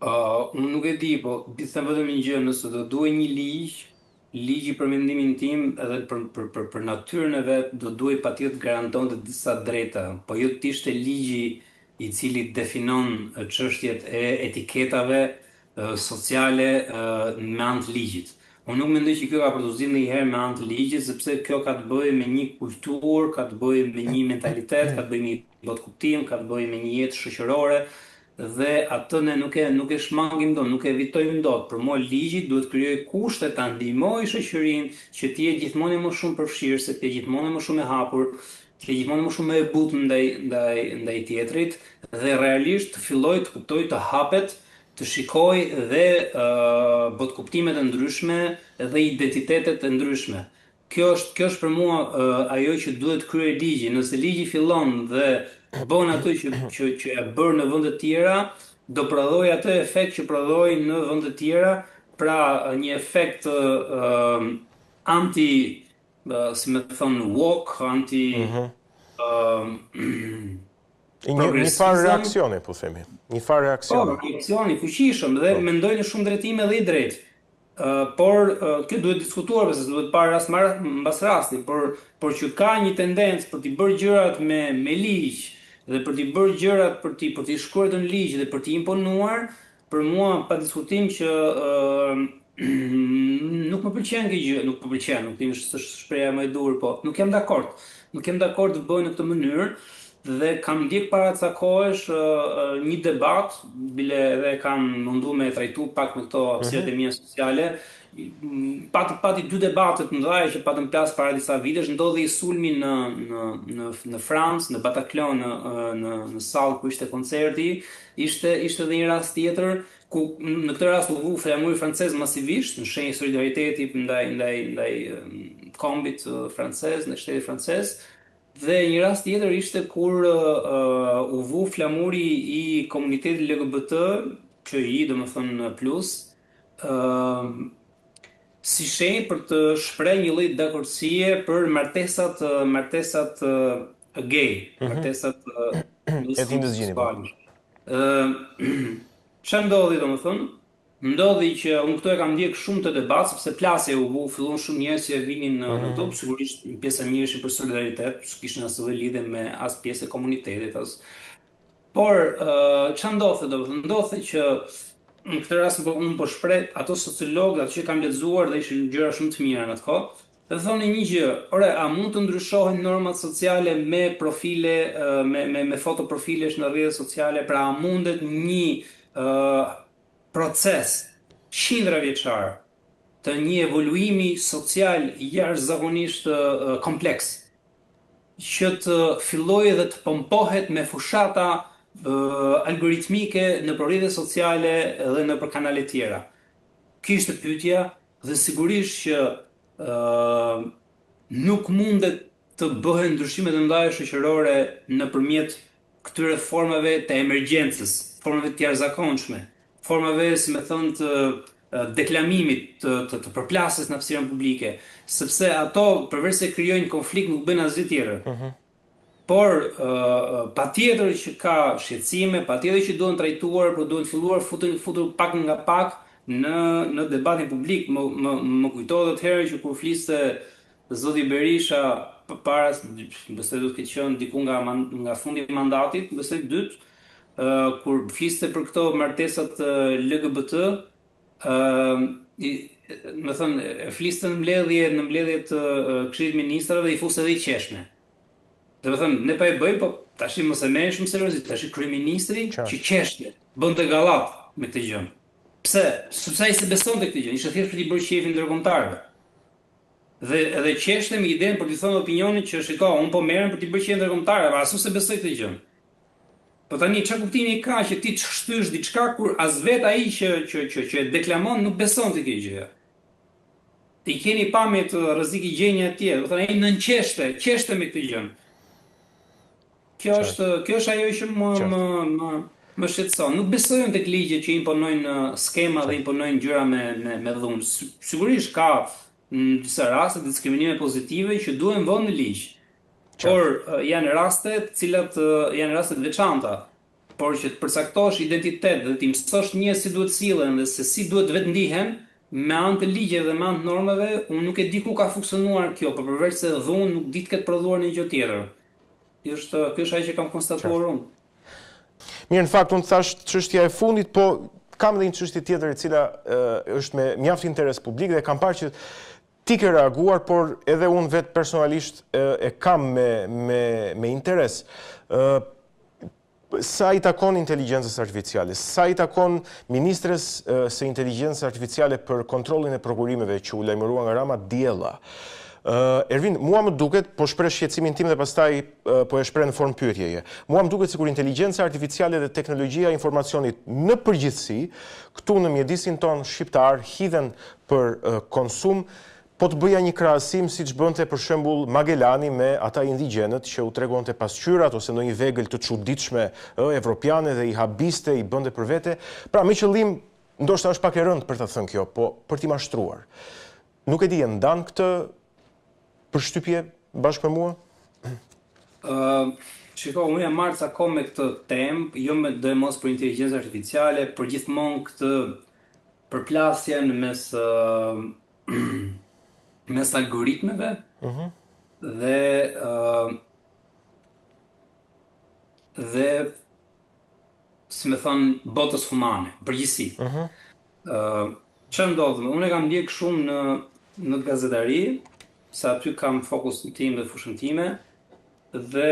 Unë nuk e di, po di të them vetëm një gjë, nëse do duhej një ligji për mendimin tim edhe për natyrën e vet, do duhej patjetër garantonte disa drejta, po jo të ishte ligji i cili definon çështjet e etiketave sociale me anë të ligjit. Unë nuk mendoj që kjo ka për të zgjidhur ndonjëherë me anë të ligjit, sepse kjo ka të bëjë me një kulturë, ka të bëjë me një mentalitet, ka të bëjë me një botë kuptim, ka të bëjë me një jetë shoqërore dhe atë ne nuk e shmangim dot, nuk e evitojmë dot. Për mua ligji duhet krijojë kushte ta ndihmojë shoqërinë që të jetë gjithmonë më shumë përfshirëse, të jetë gjithmonë më shumë e hapur, të jetë gjithmonë më shumë e butë ndaj tjetrit dhe realisht të fillojë të kuptojë të hapet, të shikoj dhe botkuptimet e ndryshme dhe identitetet e ndryshme. Kjo është për mua ajo që duhet kryer ligji. Nëse ligji fillon dhe bën ato që e bërë në vende të tjera, do prodhoj atë efekt që prodhoi në vende të tjera, pra një efekt anti, si më thon, woke, anti Mhm. Një farë progresizëm. reaksioni, po themi. Një farë Po, reaksioni. reakcioni i fuqishëm dhe Po. mendoj në shumë drejtime dhe i drejtë. Por kjo duhet diskutuar, pse duhet parë rast mbas rasti, por që ka një tendencë për t'i bërë gjërat me ligj dhe për t'i bërë gjërat për t'i shkruar në ligj dhe për t'i imponuar, për mua pa diskutim që nuk më pëlqen kjo gjë, nuk më pëlqen, nuk tim është shpreha më e dur, po nuk jam dakord. Nuk jam dakord të bëjë në këtë mënyrë dhe kam ndjek para ca kohësh një debat, bile edhe kam mundu me trajtu pak me këto hapësirat e mia sociale. Pati dy debate të mëdha që patëm plas para disa vitesh, ndodhi i sulmi në Francë, në Bataclan, në sallë ku ishte koncerti, ishte edhe një rast tjetër ku në këtë rast u vu flamuri francez masivisht në shenjë solidariteti ndaj kombit francez, në shtetit francez. Dhe një rast tjetër ishte kur u vu flamuri i komunitetit LGBT, QI, domethënë plus, si shenjë për të shpreh një lloj dakordësie për martesat gay, martesat E ti ndëzgjini, po. seksuale. Çfarë ndodhi domethënë? Ndodhi që unë këtu e kam ndjek shumë të debat, sepse plasje u bu, fillon shumë njerëz që vinin në top, sigurisht një pjesë e mirë ishin për solidaritet, s'kishin asnjë lloj lidhje me as pjesë e komunitetit, as. Por çfarë ndodhi domethënë? Ndodhi që në këtë rast unë po shpreh ato sociologë, ato që kam lexuar dhe ishin gjëra shumë të mira në atë kohë. Dhe thonë një gjë, ore, a mund të ndryshohen normat sociale me profile, me fotoprofilesh në rrjetet sociale, pra a mundet një proces qindra vjeçar të një evoluimi social jashtëzakonisht kompleks, që të fillojë dhe të pompohet me fushata algoritmike në rrjetet sociale dhe në për kanale tjera. Ky ishte pyetja dhe sigurisht që nuk mundet të bëhen ndryshime të mëdha shoqërore nëpërmjet këtyre formave të emergjencës, formave të jashtëzakonshme, formave, si më thënë, të deklamimit, të përplasjes në hapësirën publike, sepse ato përveç se krijojnë konflikt nuk bëjnë asgjë tjetër. Por patjetër që ka shqetësime, patjetër që duhen trajtuar, por duhen filluar futur pak nga pak në debatin publik. Më kujtohet atëherë që kur fliste zoti Berisha para, besoj do të ketë qenë diku nga fundi i mandatit, besoj dytë, kur fliste për këto martesat LGBT, më thënë, fliste në mbledhje të Këshillit të Ministrave dhe i fuste edhe i qeshme. Dhe më thënë, ne pa e bëjmë, po tash mos e merrni shumë seriozisht, tash kryeministri që qeshte, bënte gallat me këtë gjë. Pse? Sepse ai se besonte këtë gjë, ishte thjesht për t'i bërë qefin ndërkombëtarëve. Dhe edhe qeshte me idenë për t'i thënë opinionin që shiko, unë po merrem për t'i bërë qefin ndërkombëtarëve, asu se besoj këtë gjë. Po tani çka kuptimi ka që ti të shtysh diçka kur as vet ai që e deklamon nuk beson te kjo gjë. Ti keni pamje të rrezik i gjenja atje, do thënë ai qeshte me këtë gjë. Kjo është ajo që më shqetëson. Nuk besojnë tek ligjet që imponojnë skema dhe imponojnë gjëra me dhunë. Sigurisht ka në disa raste diskriminime pozitive që duhen vënë në ligj. Por janë raste të cilat janë raste të veçanta. por që të përcaktosh identitet dhe të mësosh njerëz si duhet sillen dhe se si duhet vetë ndihen me anë të ligjeve dhe me anë të normave, unë nuk e di ku ka funksionuar kjo, por përveç se dhunë nuk di të ketë prodhuar një gjë tjetër. Kjo është ajo që kam konstatuar unë. Mirë, në fakt unë thash çështja e fundit, po kam edhe një çështje tjetër e cila është me mjaft interes publik dhe kam parë që ti ke reaguar, por edhe unë vetë personalisht e kam me interes. Sa i takon inteligjencës artificiale, sa i takon ministres së inteligjencës artificiale për kontrollin e prokurimeve që u lajmërua nga Rama Diella. Ervin, mua më duket, po shpreh shqetësimin tim dhe pastaj po e shpreh në formë pyetjeje. Mua më duket sikur inteligjenca artificiale dhe teknologjia e informacionit në përgjithësi, këtu në mjedisin ton shqiptar hidhen për konsum. Po të bëja një krahasim siç bënte për shembull Magellani me ata indigjenët që u tregonte pasqyrat ose ndonjë vegël të çuditshme evropiane dhe i habiste, i bënte për vete. Pra me qëllim, ndoshta është pak e rëndë për ta thënë kjo, po për t'i mashtruar. Nuk e di, e ndan këtë përshtypje bashkë me mua? Shiko, unë jam marrë ca kohë me këtë temë, jo me do e mos për inteligjencë artificiale, për gjithmonë këtë përplasjen mes algoritmeve dhe si me thënë botës humane, përgjithësi. Çfarë ndodh? Unë e kam ndjek shumë në gazetari, se aty kam fokusin tim dhe fushën time, dhe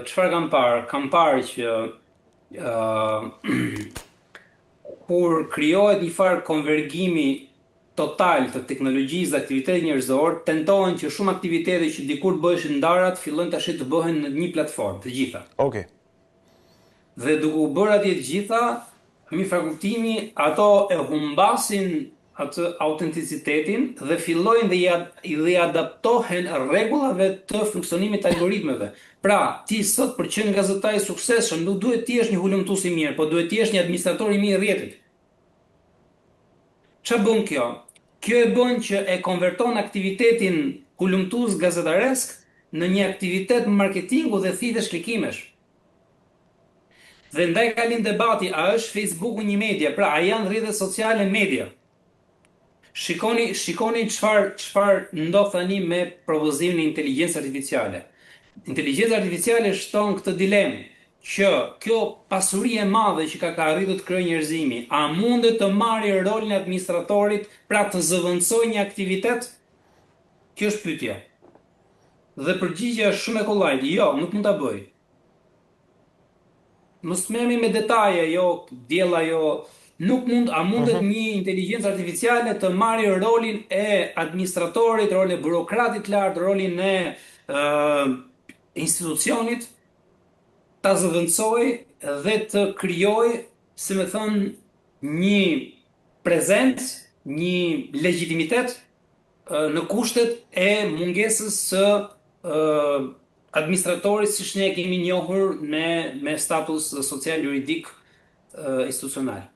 çfarë kam parë? Kam parë që kur krijohet një farë konvergimi total të teknologjisë dhe aktivitetit njerëzor, tentohen që shumë aktivitete që dikur bëheshin ndarat, fillojnë tash të bëhen në një platformë, të gjitha. Okej. Dhe duke u bërë atje të gjitha, me fakuptimi, ato e humbasin atë autenticitetin dhe fillojnë dhe adaptohen rregullave të funksionimit të algoritmeve. Pra, ti sot për qenë gazetar i suksesshëm, nuk duhet ti jesh një hulumtues i mirë, po duhet ti jesh një administrator i mirë i rrjetit. Çfarë bën kjo? Kjo e bën që e konverton aktivitetin hulumtues gazetaresk në një aktivitet marketingu dhe thithësh klikimesh. Dhe ndaj ka lind debati, a është Facebooku një media? Pra, a janë rrjetet sociale media? Shikoni çfarë ndodh tani me propozimin e inteligjencës artificiale. Inteligjenca artificiale shton këtë dilemë që kjo pasuri e madhe që ka arritur të krijojë njerëzimi, a mundet të marrë rolin e administratorit, pra të zëvendësojë një aktivitet? Kjo është pyetja. Dhe përgjigjja është shumë e kollajt, jo, nuk mund ta bëj. Mos merremi me detaje, jo, Diella, jo, nuk mund, a mundet një inteligjencë artificiale të marrë rolin e administratorit, rolin e burokratit lart, rolin e institucionit, ta zëvendësoj dhe të krijoj, si më thon, një prezencë, një legjitimitet në kushtet e mungesës së administratorit siç ne e kemi njohur me status social juridik institucional.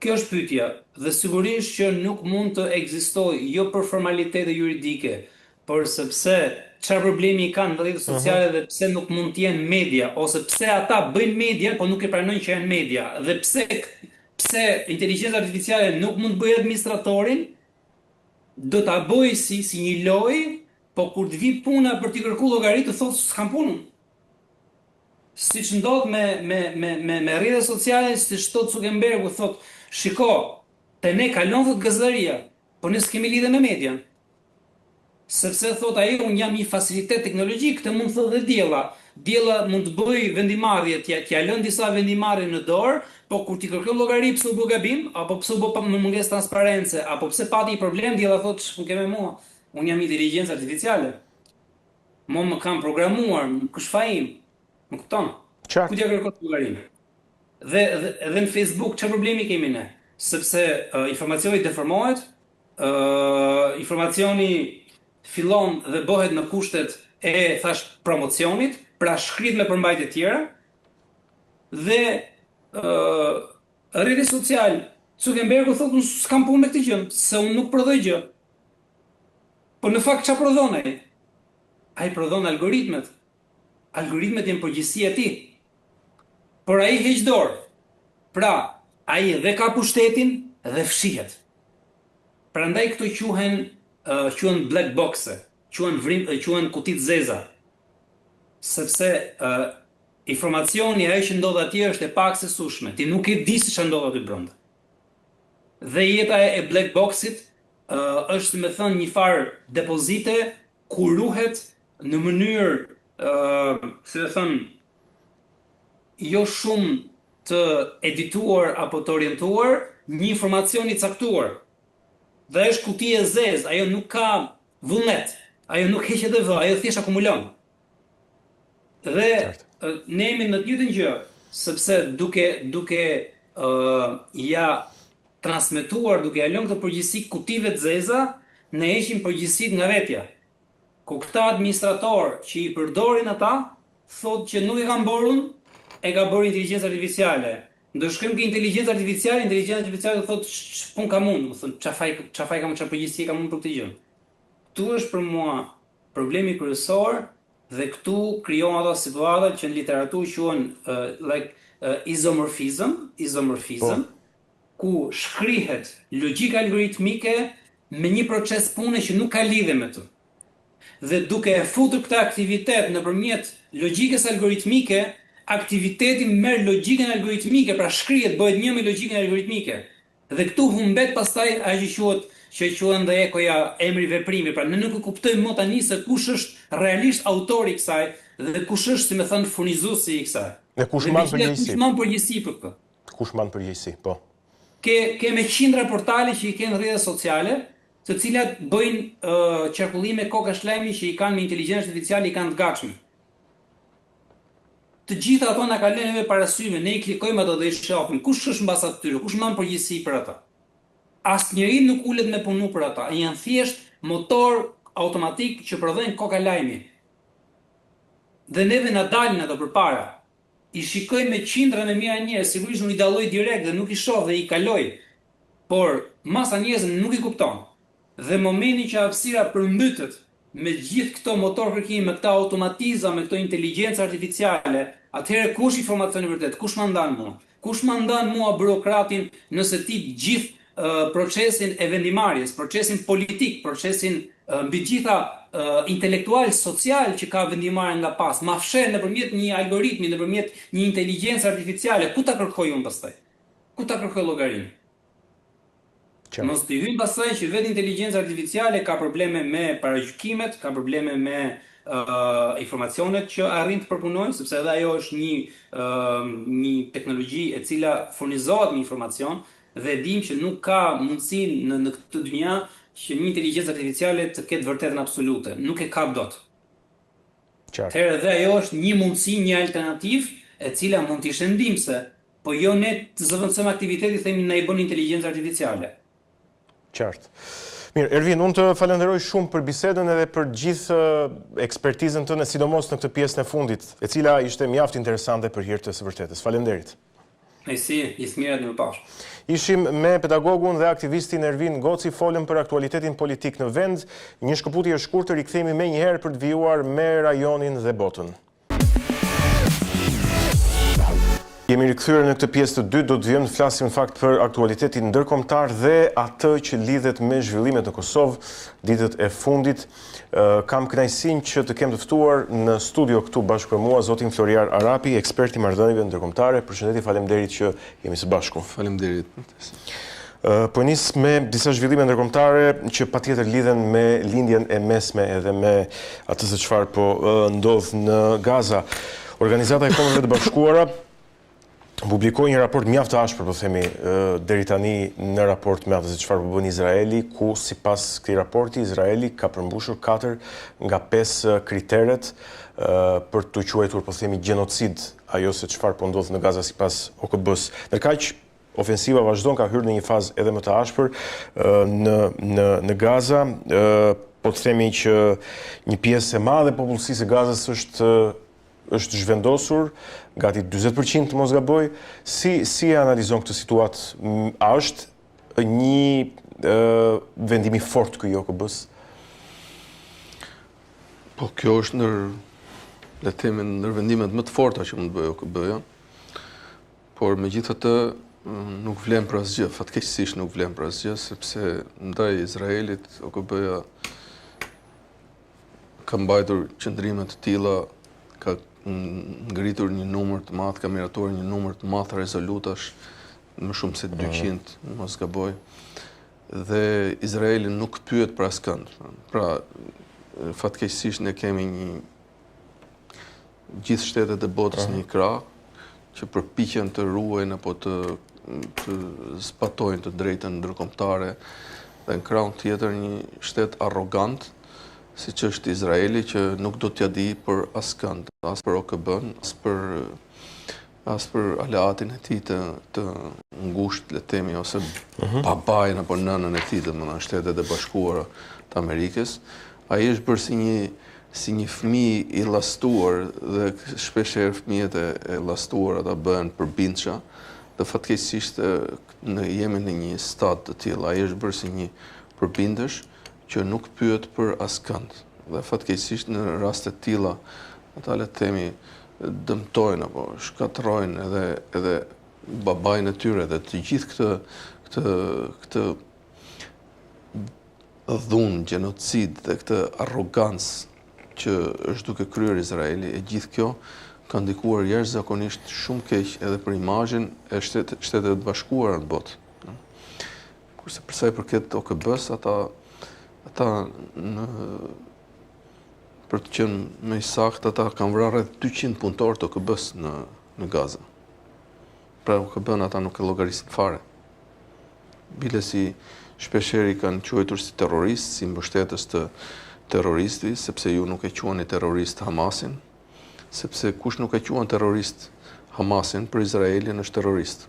Kjo është pyetja, dhe sigurisht që nuk mund të ekzistojë jo për formalitete juridike, por sepse çfarë problemi kanë në rrjetet sociale dhe pse nuk mund të jenë media, ose pse ata bëjnë media, po nuk e pranojnë që janë media, dhe pse inteligjenca artificiale nuk mund të bëjë administratorin, do ta bëjë si një lojë, po kur të vi puna për t'i kërkuar llogari të thotë s'kam punën. Siç ndodh me rrjetet sociale, siç thot Zuckerbergu, thotë, shiko, te ne kalon thot gazetaria, po ne s'kemi lidhje me median. Sepse thot ai, unë jam një facilitet teknologjik, këtë mund thotë dhe Diella. Diella mund të bëj vendimarrje, t'ja lën disa vendimarrje në dorë, po kur ti kërkon llogari pse u bë gabim, apo pse u bë me mungesë transparence, apo pse pati një problem, Diella thotë, "Nuk ke me mua. Unë jam inteligjencë artificiale. Më kam programuar, nuk është faim." Më kupton? Ku t'ja kërkon llogarinë? Dhe në Facebook çfarë problemi kemi ne? Sepse informacioni deformohet, informacioni fillon dhe bëhet në kushtet e promocionit, pra shkrit me përmbajtje tjera, dhe rrjeti social, Zuckerbergu thotë, unë s'kam punë me këtë gjë, se unë nuk prodhoj gjë. Po në fakt çfarë prodhon ai? Ai prodhon algoritmet. Algoritmet janë përgjegjësia e tij. por ai heq dorë. Pra, ai dhe ka pushtetin dhe fshihet. Prandaj këto quhen black boxe, quhen kuti të zeza. Sepse informacioni ajo që ndodh atje është e paksesueshme. Ti nuk e di se ç'a ndodh aty brenda. Dhe jeta e black boxit është me thënë një farë depozite ku ruhet në mënyrë, si të thënë, jo shumë të edituar apo të orientuar, një informacion i caktuar. Dhe është kuti e zezë, ajo nuk ka vullnet, ajo nuk heqet dhe vë, ajo thjesht akumulon. Dhe ne jemi në të njëjtën gjë, sepse duke ja transmetuar, duke ja lënë këtë përgjegjësi kutive të zeza, ne heqim përgjegjësitë nga vetja. Ku këta administrator që i përdorin ata, thotë që nuk e kanë borun, e ka bërë inteligjencë artificiale. Ndërshkrim ke inteligjencë artificiale thotë ç'pun kam unë, do thonë ç'afaj kam, ç'a përgjegjësi kam unë për këtë gjë. Ktu është për mua problemi kryesor dhe këtu krijohen ato situata që në literaturë quhen isomorphism, ku shkrihet logjika algoritmike me një proces pune që nuk ka lidhje me të. Dhe duke e futur këtë aktivitet nëpërmjet logjikës algoritmike, aktiviteti merr logjikën algoritmike, pra shkrihet, bëhet një me logjikën algoritmike. Dhe këtu humbet pastaj ajo që quhen dhe ekoja emri veprimi. Pra ne nuk e kuptojmë më tani se kush është realisht autori i kësaj dhe kush është, si më thënë, furnizuesi i kësaj. Dhe kush mban përgjegjësi? Kush mban përgjegjësi për këtë? Kush mban përgjegjësi, po. Ke me qindra portale që i kanë rrjetet sociale, të cilat bëjnë qarkullime kokashlemri që i kanë me inteligjencë artificiale, i kanë të gatshme. Të gjitha ato na kanë lënë parasysh, ne i klikojmë ato dhe i shohim kush është mbas atyre, kush mban përgjegjësi për ata. Asnjëri nuk ulet me punu për ata, janë thjesht motor automatik që prodhojnë kokalajmi. Dhe neve na dalin ato përpara. I shikoj me qindra e mira njerëz, sigurisht nuk i dalloj direkt dhe nuk i shoh dhe i kaloj, por masa njerëzve nuk i kupton. Dhe momenti që hapësira përmbytet me gjithë këto motor kërkimi, me këta automatizma, me këto inteligjencë artificiale, atëherë kush informacioni vërtet? Kush ma ndan mua? Kush ma ndan mua burokratin nëse ti gjithë procesin e vendimarrjes, procesin politik, procesin mbi gjitha intelektual, social që ka vendimarrja nga pas, ma fshen nëpërmjet një algoritmi, nëpërmjet një inteligjencë artificiale, ku ta kërkoj unë pastaj? Ku ta kërkoj llogarinë? Mos t'i hyjmë pastaj që vetë inteligjenca artificiale ka probleme me paragjykimet, ka probleme me informacionet që arrin të përpunojnë, sepse edhe ajo është një teknologji e cila furnizohet me informacion dhe dim që nuk ka mundësi në këtë dynja që një inteligjencë artificiale të ketë vërtetën absolute, nuk e ka dot. Atëherë edhe ajo është një mundësi, një alternativë e cila mund të ishte ndihmëse, po jo ne të zëvendësojmë aktivitetin themi na i bën inteligjencë artificiale. Qartë. Mirë, Ervin, unë të falenderoj shumë për bisedën edhe për gjithë ekspertizën tënde, sidomos në këtë pjesën e fundit, e cila ishte mjaft interesante për hir të së vërtetës. Falenderit. Mirësi, mirat më pas. Ishim me pedagogun dhe aktivistin Ervin Goci, folëm për aktualitetin politik në vend. Një shkëputje e shkurtër, i kthehemi më njëherë për të vijuar me rajonin dhe botën. Jemi rikthyer në këtë pjesë të dytë, do të vijmë të flasim në fakt për aktualitetin ndërkombëtar dhe atë që lidhet me zhvillimet në Kosovë ditët e fundit. Kam kënaqësinë që të kem të ftuar në studio këtu bashkë me mua zotin Floriar Arapi, ekspert i marrëdhënieve ndërkombëtare. Përshëndetje, faleminderit që jemi së bashku. Faleminderit. Po nis me disa zhvillime ndërkombëtare që patjetër lidhen me lindjen e mesme edhe me atë se çfarë po ndodh në Gaza. Organizata e Kombeve të Bashkuara publikoi një raport mjaft të ashpër, po themi, deri tani në raport me atë se çfarë po bën Izraeli, ku sipas këtij raporti Izraeli ka përmbushur 4 nga 5 kriteret për të quajtur, po themi, gjenocid ajo se çfarë po ndodh në Gaza sipas OKB-s. Ndërkaq ofensiva vazhdon, ka hyrë në një fazë edhe më të ashpër në Gaza. Po të themi që një pjesë e madhe e popullsisë së Gazas është zhvendosur, gati 40% të mos gaboj. Si e analizon këtë situatë? A është një vendim i fortë ky i OKB-s? Po kjo është ndër vendimet më të forta që mund të bëjë OKB-ja. Por megjithatë nuk vlen për asgjë, fatkeqësisht nuk vlen për asgjë, sepse ndaj Izraelit OKB-ja ka mbajtur qëndrime të tilla, ka ngritur një numër të madh, ka miratuar një numër të madh rezolutash, më shumë se 200, mos gaboj. Dhe Izraeli nuk pyet për askënd. Pra, fatkeqësisht ne kemi gjithë shtetet e botës një krah që përpiqen të ruajnë apo të zbatojnë të drejtën ndërkombëtare, dhe në krahun tjetër një shtet arrogant, siç është Izraeli, që nuk do t'ja di për askënd, as për OKB-n, as për aleatin e tij të ngushtë, le të themi, ose babain apo nënën e tij, domethënë Shtetet e Bashkuara të Amerikës. Ai është bërë si një fëmijë i llastuar, dhe shpeshherë fëmijët e llastuar ata bëhen përbindshë, dhe fatkeqësisht ne jemi në një stad të tillë. Ai është bërë si një përbindësh që nuk pyet për askënd. Dhe fatkeqësisht në raste të tilla, ata le të themi dëmtojnë apo shkatërrojnë edhe babain e tyre, dhe të gjithë këtë dhunë, gjenocid dhe këtë arrogancë që është duke kryer Izraeli, e gjithë kjo ka ndikuar jashtëzakonisht shumë keq edhe për imazhin e Shteteve të Bashkuara në botë. Kurse për sa i përket OKB-s, ata për të qenë më i saktë, ata kanë vrarë rreth 200 punëtorë të OKB-s në Gaza. Pra OKB-n ata nuk e llogarisin fare. Bile si shpeshherë i kanë quajtur si terroristë, si mbështetës të terroristi, sepse ju nuk e quani terrorist Hamasin, sepse kush nuk e quan terrorist Hamasin, për Izraelin është terrorist.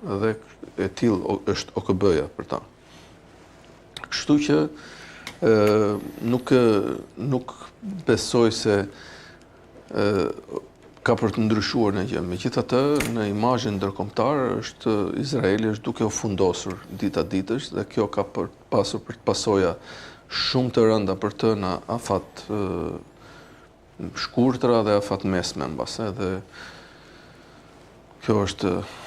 Dhe e tillë është OKB-ja për ta. Kështu që nuk besoj se ka për të ndryshuar në gjë. Megjithatë, në imazhin ndërkombëtar është Izraeli është duke u fundosur dita ditësh, dhe kjo ka pasur për të pasoja shumë të rënda për të në afat shkurtra dhe afat mesme mbase, dhe kjo është